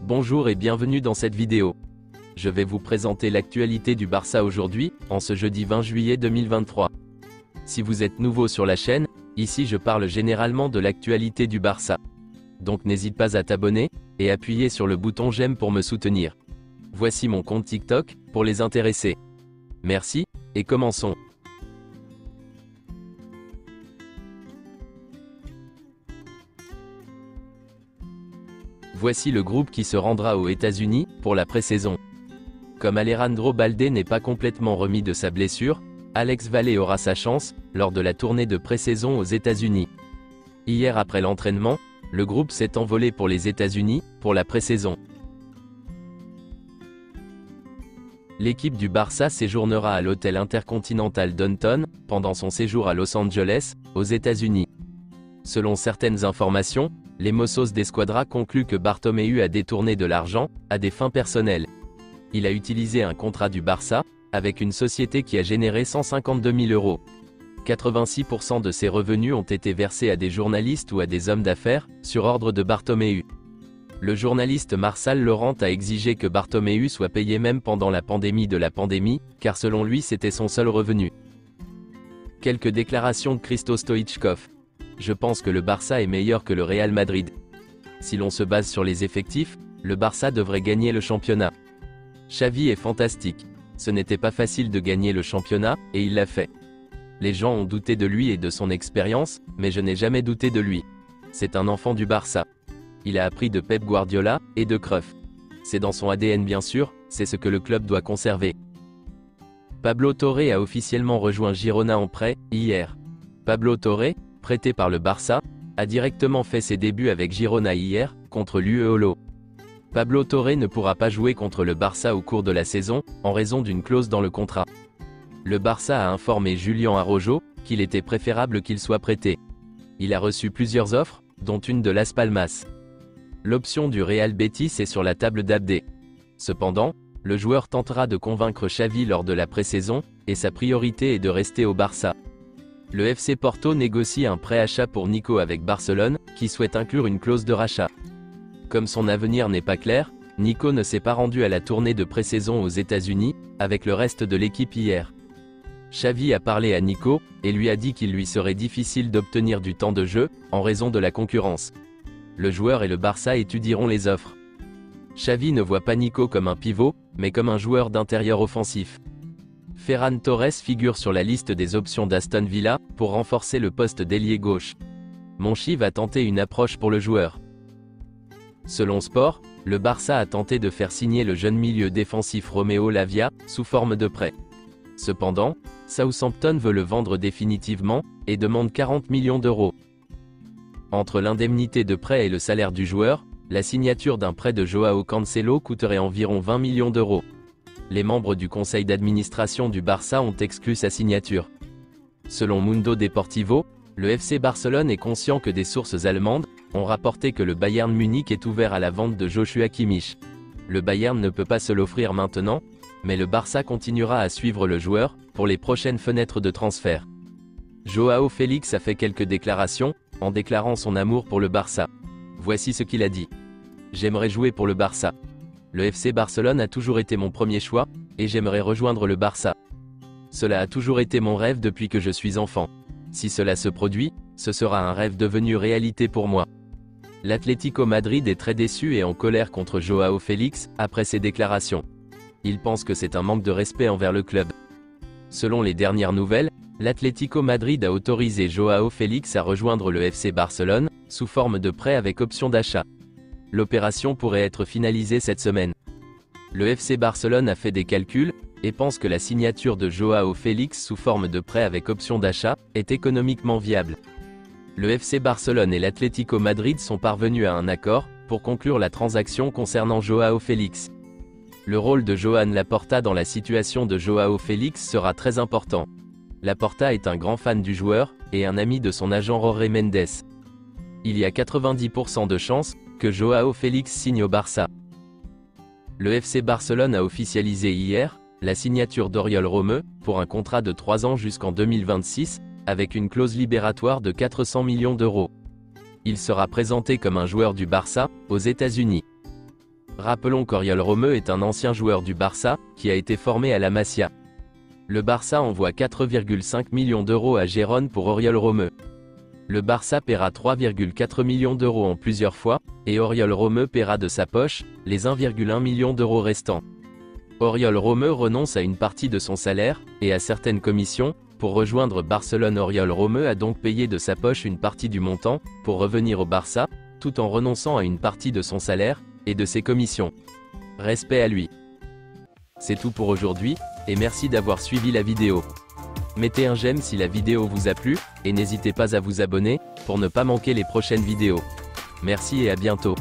Bonjour et bienvenue dans cette vidéo. Je vais vous présenter l'actualité du Barça aujourd'hui, en ce jeudi 20 juillet 2023. Si vous êtes nouveau sur la chaîne, ici je parle généralement de l'actualité du Barça. Donc n'hésite pas à t'abonner, et appuyer sur le bouton j'aime pour me soutenir. Voici mon compte TikTok, pour les intéressés. Merci, et commençons. Voici le groupe qui se rendra aux États-Unis pour la pré-saison. Comme Alejandro Balde n'est pas complètement remis de sa blessure, Alex Vallée aura sa chance lors de la tournée de pré-saison aux États-Unis. Hier après l'entraînement, le groupe s'est envolé pour les États-Unis pour la pré-saison. L'équipe du Barça séjournera à l'hôtel Intercontinental Downtown pendant son séjour à Los Angeles, aux États-Unis. Selon certaines informations, les Mossos d'Esquadra concluent que Bartomeu a détourné de l'argent à des fins personnelles. Il a utilisé un contrat du Barça avec une société qui a généré 152 000 euros. 86% de ses revenus ont été versés à des journalistes ou à des hommes d'affaires, sur ordre de Bartomeu. Le journaliste Marçal Laurent a exigé que Bartomeu soit payé même pendant la pandémie de la pandémie, car selon lui c'était son seul revenu. Quelques déclarations de Hristo Stoichkov. Je pense que le Barça est meilleur que le Real Madrid. Si l'on se base sur les effectifs, le Barça devrait gagner le championnat. Xavi est fantastique. Ce n'était pas facile de gagner le championnat, et il l'a fait. Les gens ont douté de lui et de son expérience, mais je n'ai jamais douté de lui. C'est un enfant du Barça. Il a appris de Pep Guardiola et de Cruyff. C'est dans son ADN bien sûr, c'est ce que le club doit conserver. Pablo Torre a officiellement rejoint Girona en prêt, hier. Pablo Torre, prêté par le Barça, a directement fait ses débuts avec Girona hier, contre l'UEOLO. Pablo Torre ne pourra pas jouer contre le Barça au cours de la saison, en raison d'une clause dans le contrat. Le Barça a informé Julián Araujo qu'il était préférable qu'il soit prêté. Il a reçu plusieurs offres, dont une de Las Palmas. L'option du Real Betis est sur la table d'Abde. Cependant, le joueur tentera de convaincre Xavi lors de la pré-saison, et sa priorité est de rester au Barça. Le FC Porto négocie un prêt-achat pour Nico avec Barcelone, qui souhaite inclure une clause de rachat. Comme son avenir n'est pas clair, Nico ne s'est pas rendu à la tournée de pré-saison aux États-Unis, avec le reste de l'équipe hier. Xavi a parlé à Nico, et lui a dit qu'il lui serait difficile d'obtenir du temps de jeu, en raison de la concurrence. Le joueur et le Barça étudieront les offres. Xavi ne voit pas Nico comme un pivot, mais comme un joueur d'intérieur offensif. Ferran Torres figure sur la liste des options d'Aston Villa, pour renforcer le poste d'ailier gauche. Monchi va tenter une approche pour le joueur. Selon Sport, le Barça a tenté de faire signer le jeune milieu défensif Romeo Lavia, sous forme de prêt. Cependant, Southampton veut le vendre définitivement, et demande 40 millions d'euros. Entre l'indemnité de prêt et le salaire du joueur, la signature d'un prêt de Joao Cancelo coûterait environ 20 millions d'euros. Les membres du conseil d'administration du Barça ont exclu sa signature. Selon Mundo Deportivo, le FC Barcelone est conscient que des sources allemandes ont rapporté que le Bayern Munich est ouvert à la vente de Joshua Kimmich. Le Bayern ne peut pas se l'offrir maintenant, mais le Barça continuera à suivre le joueur pour les prochaines fenêtres de transfert. Joao Félix a fait quelques déclarations, en déclarant son amour pour le Barça. Voici ce qu'il a dit. « J'aimerais jouer pour le Barça. Le FC Barcelone a toujours été mon premier choix, et j'aimerais rejoindre le Barça. Cela a toujours été mon rêve depuis que je suis enfant. Si cela se produit, ce sera un rêve devenu réalité pour moi. » L'Atlético Madrid est très déçu et en colère contre Joao Félix, après ses déclarations. Il pense que c'est un manque de respect envers le club. Selon les dernières nouvelles, l'Atlético Madrid a autorisé Joao Félix à rejoindre le FC Barcelone, sous forme de prêt avec option d'achat. L'opération pourrait être finalisée cette semaine. Le FC Barcelone a fait des calculs, et pense que la signature de Joao Félix sous forme de prêt avec option d'achat, est économiquement viable. Le FC Barcelone et l'Atlético Madrid sont parvenus à un accord, pour conclure la transaction concernant Joao Félix. Le rôle de Joan Laporta dans la situation de Joao Félix sera très important. Laporta est un grand fan du joueur, et un ami de son agent Jorge Mendes. Il y a 90% de chances que Joao Félix signe au Barça. Le FC Barcelone a officialisé hier la signature d'Oriol Romeu pour un contrat de 3 ans jusqu'en 2026, avec une clause libératoire de 400 millions d'euros. Il sera présenté comme un joueur du Barça aux États-Unis. Rappelons qu'Oriol Romeu est un ancien joueur du Barça, qui a été formé à la Masia. Le Barça envoie 4,5 millions d'euros à Gérone pour Oriol Romeu. Le Barça paiera 3,4 millions d'euros en plusieurs fois, et Oriol Romeu paiera de sa poche, les 1,1 million d'euros restants. Oriol Romeu renonce à une partie de son salaire, et à certaines commissions, pour rejoindre Barcelone. Oriol Romeu a donc payé de sa poche une partie du montant, pour revenir au Barça, tout en renonçant à une partie de son salaire, et de ses commissions. Respect à lui. C'est tout pour aujourd'hui, et merci d'avoir suivi la vidéo. Mettez un j'aime si la vidéo vous a plu, et n'hésitez pas à vous abonner, pour ne pas manquer les prochaines vidéos. Merci et à bientôt.